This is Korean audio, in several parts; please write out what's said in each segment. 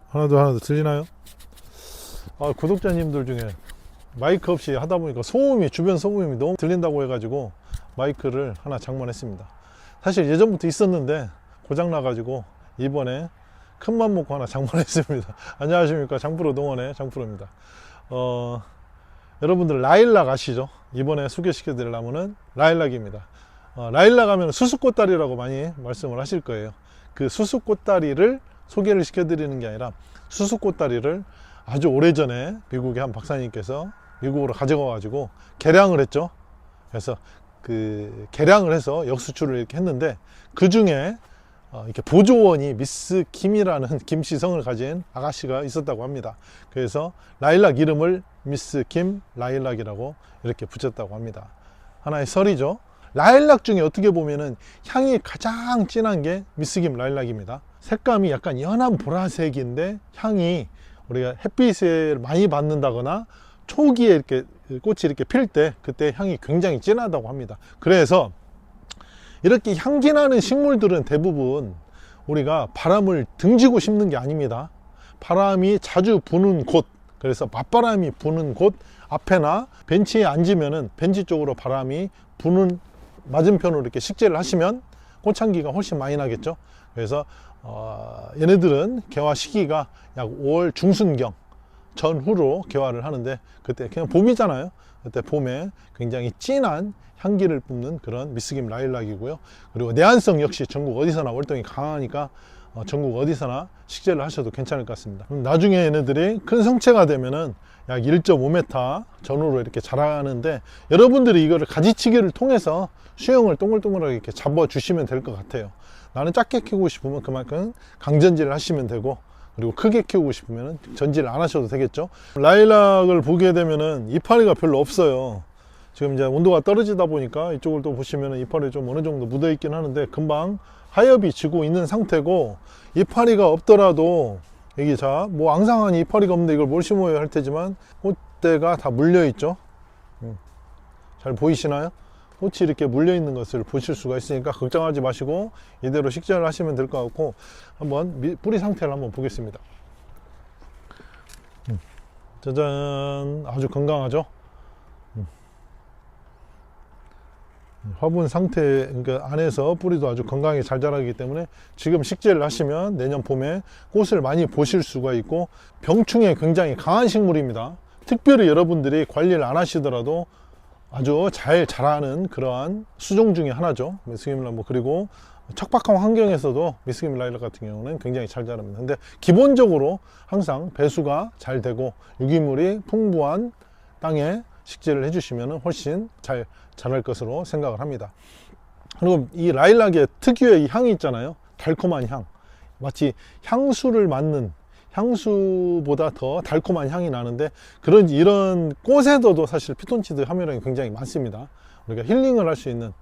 하나 더 들리나요? 구독자님들 중에 마이크 없이 하다 보니까 소음이, 주변 소음이 너무 들린다고 해가지고 마이크를 하나 장만했습니다. 사실 예전부터 있었는데 고장나 가지고 이번에 큰맘 먹고 하나 장만했습니다. 안녕하십니까, 장프로 동원의 장프로입니다. 여러분들 라일락 아시죠? 이번에 소개시켜 드릴 나무는 라일락입니다. 라일락 하면 수수꽃다리라고 많이 말씀을 하실 거예요. 그 수수꽃다리를 소개를 시켜 드리는 게 아니라, 수수꽃다리를 아주 오래전에 미국의 한 박사님께서 미국으로 가져가 가지고 개량을 했죠. 그래서 그 개량을 해서 역수출을 이렇게 했는데, 그 중에 이렇게 보조원이 미스 김이라는 김씨성을 가진 아가씨가 있었다고 합니다. 그래서 라일락 이름을 미스 김 라일락이라고 이렇게 붙였다고 합니다. 하나의 설이죠. 라일락 중에 어떻게 보면은 향이 가장 진한 게 미스 김 라일락입니다. 색감이 약간 연한 보라색인데, 향이 우리가 햇빛을 많이 받는다거나 초기에 이렇게 꽃이 이렇게 필 때, 그때 향이 굉장히 진하다고 합니다. 그래서 이렇게 향기 나는 식물들은 대부분 우리가 바람을 등지고 심는 게 아닙니다. 바람이 자주 부는 곳, 그래서 맞바람이 부는 곳 앞에나 벤치에 앉으면은 벤치 쪽으로 바람이 부는 맞은편으로 이렇게 식재를 하시면 꽃향기가 훨씬 많이 나겠죠. 그래서 얘네들은 개화 시기가 약 5월 중순경 전후로 개화를 하는데, 그때 그냥 봄이잖아요. 그때 봄에 굉장히 진한 향기를 뿜는 그런 미스김 라일락이고요. 그리고 내한성 역시 전국 어디서나 월동이 강하니까 전국 어디서나 식재를 하셔도 괜찮을 것 같습니다. 나중에 얘네들이 큰 성체가 되면은 약 1.5m 전후로 이렇게 자라는데, 여러분들이 이거를 가지치기를 통해서 수영을 동글동글하게 이렇게 잡아 주시면 될 것 같아요. 나는 작게 키우고 싶으면 그만큼 강전지를 하시면 되고, 그리고 크게 키우고 싶으면 전지를 안 하셔도 되겠죠. 라일락을 보게 되면은 이파리가 별로 없어요. 지금 이제 온도가 떨어지다 보니까 이쪽을 또 보시면은 이파리 좀 어느 정도 묻어 있긴 하는데, 금방 하엽이 지고 있는 상태고, 이파리가 없더라도 여기 뭐 앙상한 이파리가 없는데 이걸 뭘 심어야 할 테지만 꽃대가 다 물려 있죠. 잘 보이시나요? 꽃이 이렇게 물려 있는 것을 보실 수가 있으니까 걱정하지 마시고 이대로 식재를 하시면 될 것 같고, 한번 뿌리 상태를 한번 보겠습니다. 짜잔, 아주 건강하죠. 화분 상태, 그러니까 안에서 뿌리도 아주 건강하게 잘 자라기 때문에 지금 식재를 하시면 내년 봄에 꽃을 많이 보실 수가 있고, 병충해에 굉장히 강한 식물입니다. 특별히 여러분들이 관리를 안 하시더라도 아주 잘 자라는 그러한 수종 중에 하나죠, 미스김 라일락. 그리고 척박한 환경에서도 미스김 라일락 같은 경우는 굉장히 잘 자랍니다. 근데 기본적으로 항상 배수가 잘 되고 유기물이 풍부한 땅에 식재를 해주시면 훨씬 잘 자랄 것으로 생각을 합니다. 그리고 이 라일락의 특유의 이 향이 있잖아요. 달콤한 향, 마치 향수를 맡는, 향수보다 더 달콤한 향이 나는데, 이런 꽃에도 사실 피톤치드 함유량이 굉장히 많습니다. 우리가 힐링을 할 수 있는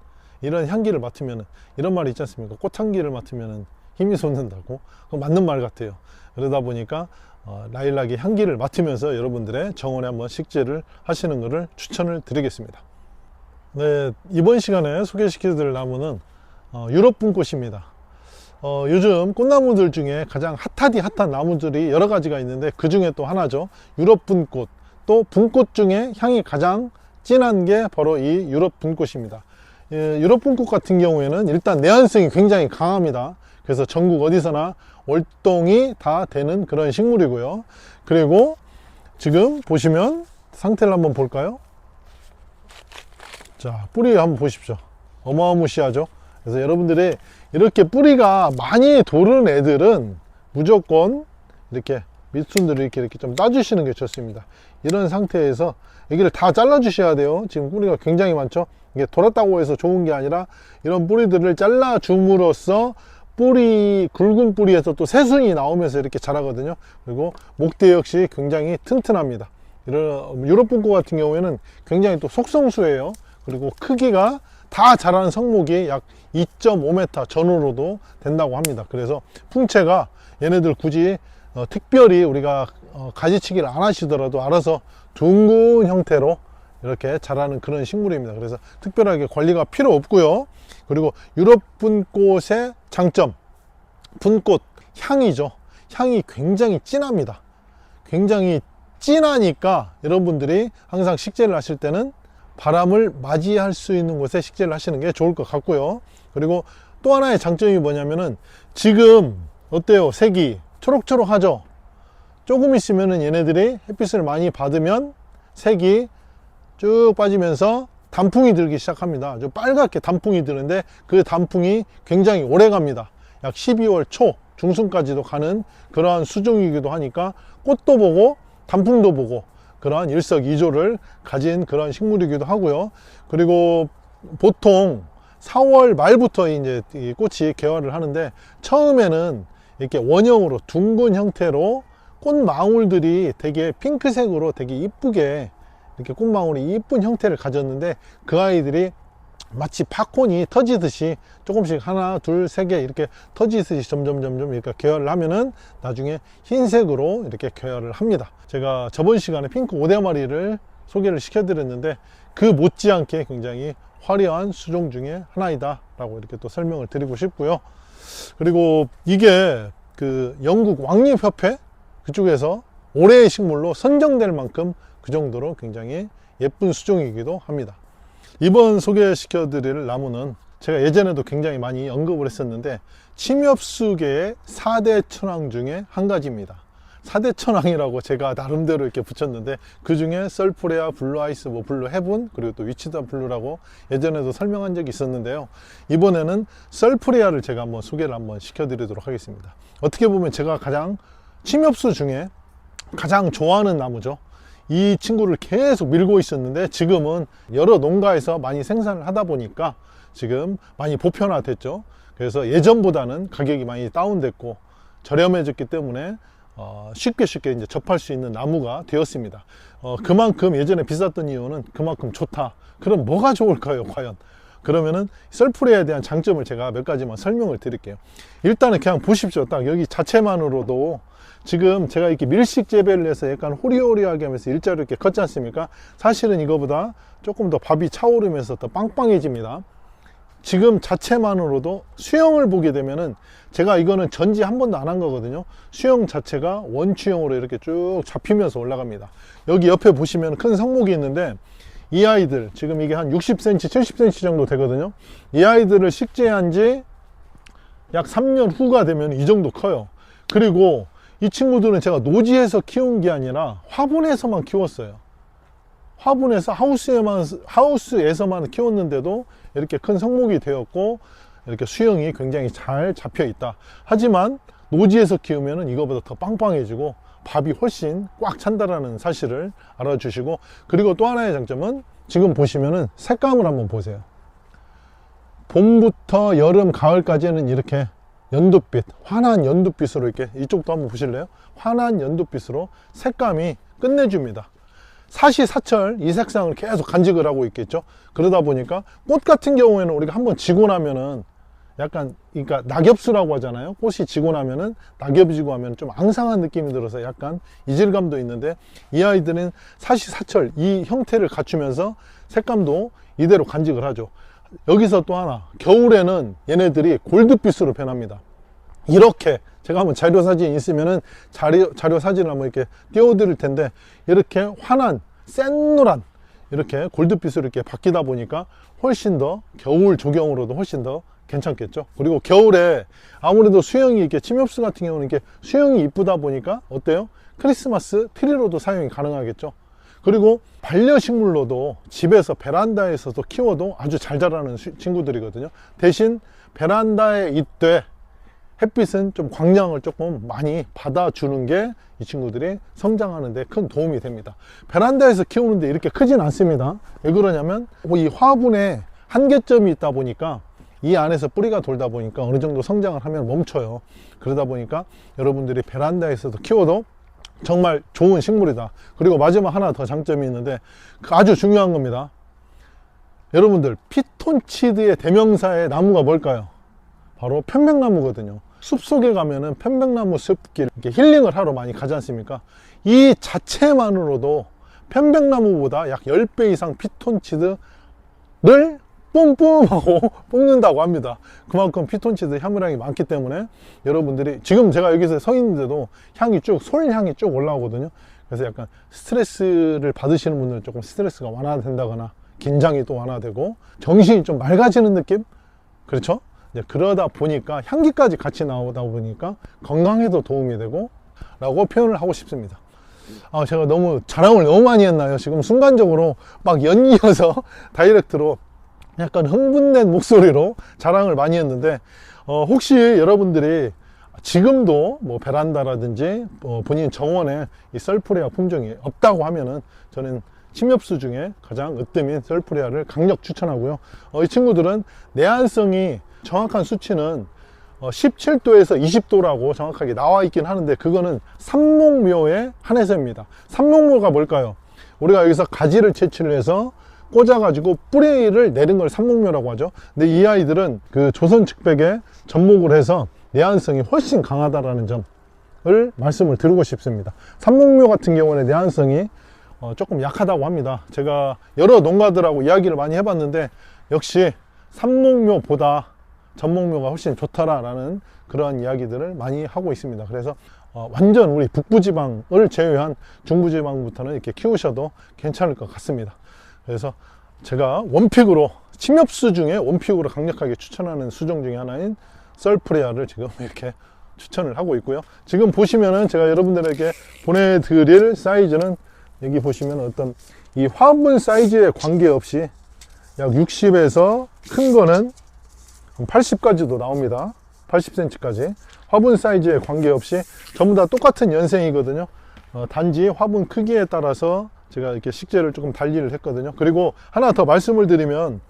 이런 향기를 맡으면, 이런 말이 있지 않습니까? 꽃향기를 맡으면 힘이 솟는다고. 그거 맞는 말 같아요. 그러다 보니까 라일락의 향기를 맡으면서 여러분들의 정원에 한번 식재를 하시는 것을 추천을 드리겠습니다. 네, 이번 시간에 소개시켜 드릴 나무는 유럽 분꽃입니다. 요즘 꽃나무들 중에 가장 핫한 나무들이 여러 가지가 있는데, 그 중에 또 하나죠, 유럽 분꽃. 또 분꽃 중에 향이 가장 진한 게 바로 이 유럽 분꽃입니다. 유럽 분꽃 같은 경우에는 일단 내한성이 굉장히 강합니다. 그래서 전국 어디서나 월동이 다 되는 그런 식물이고요. 그리고 지금 보시면 상태를 한번 볼까요? 자, 뿌리 한번 보십시오. 어마무시하죠. 그래서 여러분들이 이렇게 뿌리가 많이 도는 애들은 무조건 이렇게 밑순들을 이렇게 좀 따주시는 게 좋습니다. 이런 상태에서 여기를 다 잘라 주셔야 돼요. 지금 뿌리가 굉장히 많죠. 이게 돌았다고 해서 좋은 게 아니라, 이런 뿌리들을 잘라 줌으로써 굵은 뿌리에서 또 새순이 나오면서 이렇게 자라거든요. 그리고 목대 역시 굉장히 튼튼합니다. 이런 유럽 분꽃 같은 경우에는 굉장히 또 속성수예요. 그리고 크기가 다 자라는 성목이 약 2.5m 전후로도 된다고 합니다. 그래서 풍채가 얘네들 굳이 특별히 우리가 가지치기를 안 하시더라도 알아서 둥근 형태로 이렇게 자라는 그런 식물입니다. 그래서 특별하게 관리가 필요 없고요. 그리고 유럽 분꽃의 장점, 분꽃 향이죠. 향이 굉장히 진합니다. 굉장히 진하니까 여러분들이 항상 식재를 하실 때는 바람을 맞이할 수 있는 곳에 식재를 하시는 게 좋을 것 같고요. 그리고 또 하나의 장점이 뭐냐면은 지금 어때요? 색이 초록초록하죠? 조금 있으면은 얘네들이 햇빛을 많이 받으면 색이 쭉 빠지면서 단풍이 들기 시작합니다. 아주 빨갛게 단풍이 드는데 그 단풍이 굉장히 오래 갑니다. 약 12월 초 중순까지도 가는 그러한 수종이기도 하니까 꽃도 보고 단풍도 보고 그러한 일석이조를 가진 그런 식물이기도 하고요. 그리고 보통 4월 말부터 이제 이 꽃이 개화를 하는데 처음에는 이렇게 원형으로 둥근 형태로 꽃망울들이 되게 핑크색으로 되게 이쁘게 이렇게 꽃망울이 이쁜 형태를 가졌는데 그 아이들이 마치 팝콘이 터지듯이 조금씩 하나 둘 세 개 이렇게 터지듯이 점점 이렇게 개화를 하면은 나중에 흰색으로 이렇게 개화를 합니다. 제가 저번 시간에 핑크 오대마리를 소개를 시켜 드렸는데 그 못지않게 굉장히 화려한 수종 중에 하나이다 라고 이렇게 또 설명을 드리고 싶고요. 그리고 이게 그 영국 왕립협회 그쪽에서 올해의 식물로 선정될 만큼 그 정도로 굉장히 예쁜 수종이기도 합니다. 이번 소개시켜 드릴 나무는 제가 예전에도 굉장히 많이 언급을 했었는데 침엽수계의 4대 천왕 중에 한 가지입니다. 4대 천왕이라고 제가 나름대로 이렇게 붙였는데 그 중에 썰프레아, 블루아이스, 블루 헤븐, 그리고 또 위치다 블루라고 예전에도 설명한 적이 있었는데요. 이번에는 썰프레아를 제가 한번 소개를 한번 시켜드리도록 하겠습니다. 어떻게 보면 제가 가장 침엽수 중에 가장 좋아하는 나무죠. 이 친구를 계속 밀고 있었는데 지금은 여러 농가에서 많이 생산을 하다 보니까 지금 많이 보편화됐죠. 그래서 예전보다는 가격이 많이 다운됐고 저렴해졌기 때문에 쉽게 이제 접할 수 있는 나무가 되었습니다. 그만큼 예전에 비쌌던 이유는 그만큼 좋다. 그럼 뭐가 좋을까요, 과연? 그러면은 썰프레아에 대한 장점을 제가 몇 가지만 설명을 드릴게요. 일단은 그냥 보십시오. 딱 여기 자체만으로도 지금 제가 이렇게 밀식 재배를 해서 약간 호리호리하게 하면서 일자로 이렇게 컸지 않습니까? 사실은 이거보다 조금 더 밥이 차오르면서 더 빵빵해집니다. 지금 자체만으로도 수영을 보게 되면은 제가 이거는 전지 한 번도 안 한 거거든요. 수영 자체가 원추형으로 이렇게 쭉 잡히면서 올라갑니다. 여기 옆에 보시면 큰 성목이 있는데 이 아이들 지금 이게 한 60cm, 70cm 정도 되거든요. 이 아이들을 식재한 지 약 3년 후가 되면 이 정도 커요. 그리고 이 친구들은 제가 노지에서 키운 게 아니라 화분에서만 키웠어요. 화분에서 하우스에서만 키웠는데도 이렇게 큰 성목이 되었고 이렇게 수영이 굉장히 잘 잡혀 있다. 하지만 노지에서 키우면 이거보다 더 빵빵해지고 밥이 훨씬 꽉 찬다라는 사실을 알아주시고, 그리고 또 하나의 장점은 지금 보시면은 색감을 한번 보세요. 봄부터 여름, 가을까지는 이렇게 연두빛, 환한 연두빛으로 이렇게, 이쪽도 한번 보실래요? 환한 연두빛으로 색감이 끝내줍니다. 사시사철 이 색상을 계속 간직을 하고 있겠죠. 그러다 보니까 꽃 같은 경우에는 우리가 한번 지고 나면은 약간, 그러니까 낙엽수라고 하잖아요. 꽃이 지고 나면은, 낙엽이 지고 하면 좀 앙상한 느낌이 들어서 약간 이질감도 있는데 이 아이들은 사시사철 이 형태를 갖추면서 색감도 이대로 간직을 하죠. 여기서 또 하나, 겨울에는 얘네들이 골드빛으로 변합니다. 이렇게 제가 한번 자료 사진 있으면은 자료 사진을 한번 이렇게 띄워드릴 텐데 이렇게 환한 센노란 이렇게 골드빛으로 이렇게 바뀌다 보니까 훨씬 더 겨울 조경으로도 훨씬 더 괜찮겠죠. 그리고 겨울에 아무래도 수영이 이렇게 침엽수 같은 경우는 이렇게 수영이 이쁘다 보니까 어때요? 크리스마스 트리로도 사용이 가능하겠죠. 그리고 반려식물로도 집에서 베란다에서도 키워도 아주 잘 자라는 친구들이거든요. 대신 베란다에 있되 햇빛은 좀 광량을 조금 많이 받아주는 게 이 친구들이 성장하는 데 큰 도움이 됩니다. 베란다에서 키우는데 이렇게 크진 않습니다. 왜 그러냐면 이 화분에 한계점이 있다 보니까 이 안에서 뿌리가 돌다 보니까 어느 정도 성장을 하면 멈춰요. 그러다 보니까 여러분들이 베란다에서도 키워도 정말 좋은 식물이다. 그리고 마지막 하나 더 장점이 있는데 아주 중요한 겁니다. 여러분들, 피톤치드의 대명사의 나무가 뭘까요? 바로 편백나무거든요. 숲속에 가면은 편백나무 숲길 이렇게 힐링을 하러 많이 가지 않습니까? 이 자체만으로도 편백나무보다 약 10배 이상 피톤치드를 뿜뿜하고 뿜는다고 합니다. 그만큼 피톤치드 향물량이 많기 때문에 여러분들이 지금 제가 여기서 서 있는데도 향이 쭉, 솔향이 쭉 올라오거든요. 그래서 약간 스트레스를 받으시는 분들은 조금 스트레스가 완화된다거나 긴장이 또 완화되고 정신이 좀 맑아지는 느낌? 그렇죠? 이제 그러다 보니까 향기까지 같이 나오다 보니까 건강에도 도움이 되고 라고 표현을 하고 싶습니다. 제가 너무 자랑을 너무 많이 했나요? 지금 순간적으로 막 연이어서 다이렉트로 약간 흥분된 목소리로 자랑을 많이 했는데 혹시 여러분들이 지금도 뭐 베란다라든지 본인 정원에 이 썰프레아 품종이 없다고 하면은 저는 침엽수 중에 가장 으뜸인 썰프레아를 강력 추천하고요. 이 친구들은 내한성이 정확한 수치는 17도에서 20도라고 정확하게 나와 있긴 하는데 그거는 삼목묘에 한해서입니다. 삼목묘가 뭘까요? 우리가 여기서 가지를 채취를 해서 꽂아가지고 뿌리를 내린 걸 삼목묘라고 하죠. 근데 이 아이들은 그 조선 측백에 접목을 해서 내한성이 훨씬 강하다라는 점을 말씀을 드리고 싶습니다. 삼목묘 같은 경우는 내한성이 조금 약하다고 합니다. 제가 여러 농가들하고 이야기를 많이 해봤는데 역시 삼목묘보다 전목묘가 훨씬 좋다라는 그러한 이야기들을 많이 하고 있습니다. 그래서 완전 우리 북부지방을 제외한 중부지방부터는 이렇게 키우셔도 괜찮을 것 같습니다. 그래서 제가 원픽으로 침엽수 중에 원픽으로 강력하게 추천하는 수종 중에 하나인 썰프레아를 지금 이렇게 추천을 하고 있고요. 지금 보시면은 제가 여러분들에게 보내드릴 사이즈는 여기 보시면 어떤 이 화분 사이즈에 관계없이 약 60에서 큰 거는 80까지도 나옵니다. 80cm까지 화분 사이즈에 관계없이 전부 다 똑같은 연생이거든요. 단지 화분 크기에 따라서 제가 이렇게 식재를 조금 달리를 했거든요. 그리고 하나 더 말씀을 드리면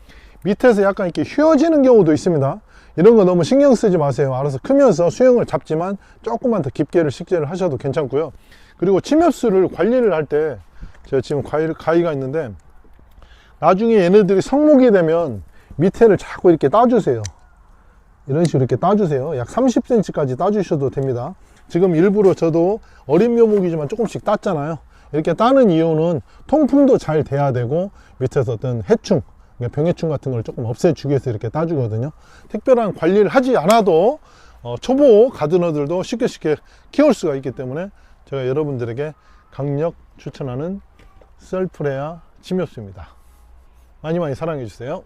밑에서 약간 이렇게 휘어지는 경우도 있습니다. 이런 거 너무 신경 쓰지 마세요. 알아서 크면서 수영을 잡지만 조금만 더 깊게를 식재를 하셔도 괜찮고요. 그리고 침엽수를 관리를 할 때 제가 지금 가위가 있는데 나중에 얘네들이 성목이 되면 밑에를 자꾸 이렇게 따주세요. 이런 식으로 이렇게 따주세요. 약 30cm까지 따주셔도 됩니다. 지금 일부러 저도 어린 묘목이지만 조금씩 땄잖아요. 이렇게 따는 이유는 통풍도 잘 돼야 되고 밑에서 어떤 해충, 병해충 같은 걸 조금 없애주기 위해서 이렇게 따주거든요. 특별한 관리를 하지 않아도 초보 가드너들도 쉽게 키울 수가 있기 때문에 제가 여러분들에게 강력 추천하는 썰프레아 침엽수입니다. 많이 사랑해 주세요.